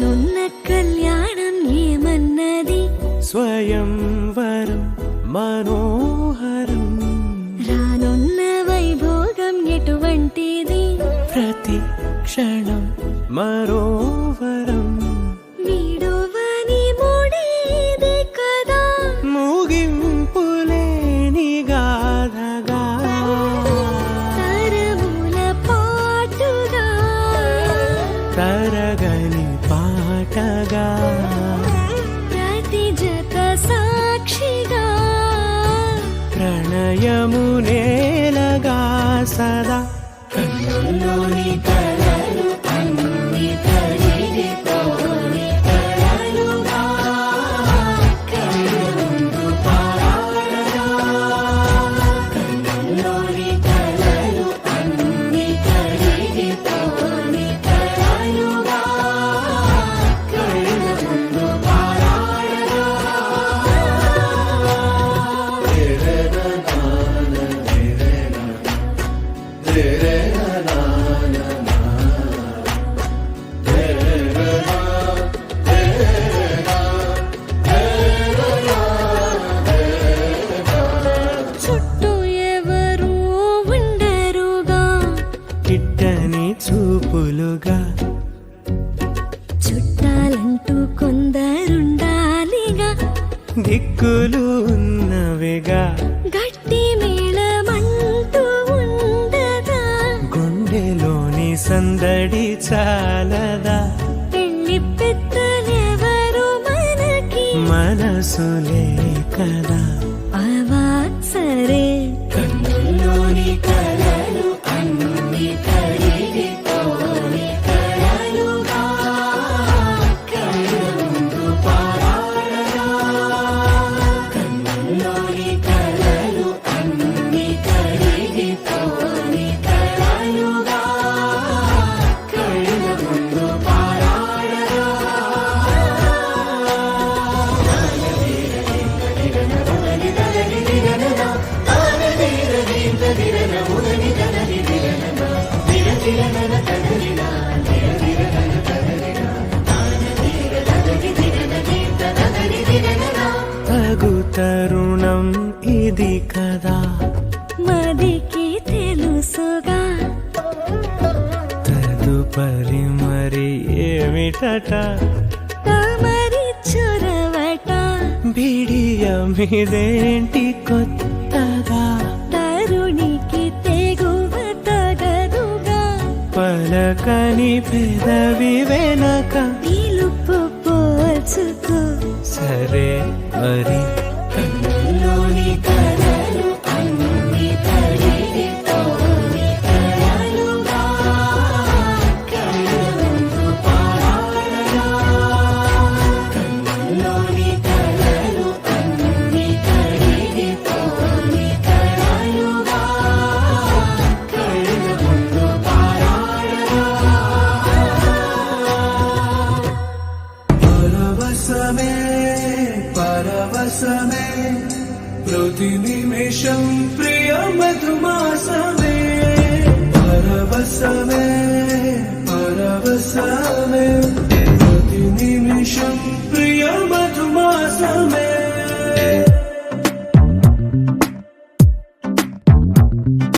రానున్న కళ్యాణం ఏమన్నది స్వయంవరం మనోహరం రానున్న వైభోగం ఎటువంటిది ప్రతి క్షణం మరోవరం వీడోవని మూడేది కదా ముగింపులేని గాథగా తరముల పాటుగా తరగని పాటగా ప్రతి జత సాక్షిగా ప్రణయము నేలగా సదా కన్నుల్లోని కలలు అన్ని కరిగిపోని కలలుగా కన్నుందు పారాడగా కన్నుల్లోని కలలు అన్ని కరిగిపోని కలలుగా కన్నుందు పారాడగా చుట్టూ ఎవరు ఉండరుగా కిట్టని చూపులుగా చుట్టాలంటూ కొందరుండాలిగా దిక్కులు ఉన్నవిగా గట్టి మేళమంటూ ఉండగా గుండెలోని సందడి చాలదా పెళ్లి పెద్దలెవరు మనకి మనసులే కదా అవా సరే కన్నుల్లోని కలలు అన్ని కరిగిపోని కలలుగా కన్నుందు పారాడగా కన్నుల్లోని కలలు అన్ని కరిగిపోని కలలుగా కన్నుందు పారాడగా తగు తరుణం ఇది కదా మదికి తెలుసుగా తదుపరి మరి ఏమిటట తమరి చొరవట బిడియమిదేంటి కొత్తగా తరుణికి తెగువ తగదుగా పలకని పెదవి వెనక పిలుపు పోల్చుకో సరే మరి కన్నుల్లోని కలలు అన్ని కరిగిపోని కలలుగా కన్నుందు పారాడగా కన్నుల్లోని కలలు అన్ని కరిగిపోని కలలుగా కన్నుందు పారాడగా పరవశమే పరవశమే ప్రతి నిమిషం ప్రియ మధుమాసమే పరవశమే పరవశమే ప్రతి నిమిషం ప్రియ మధుమాసమే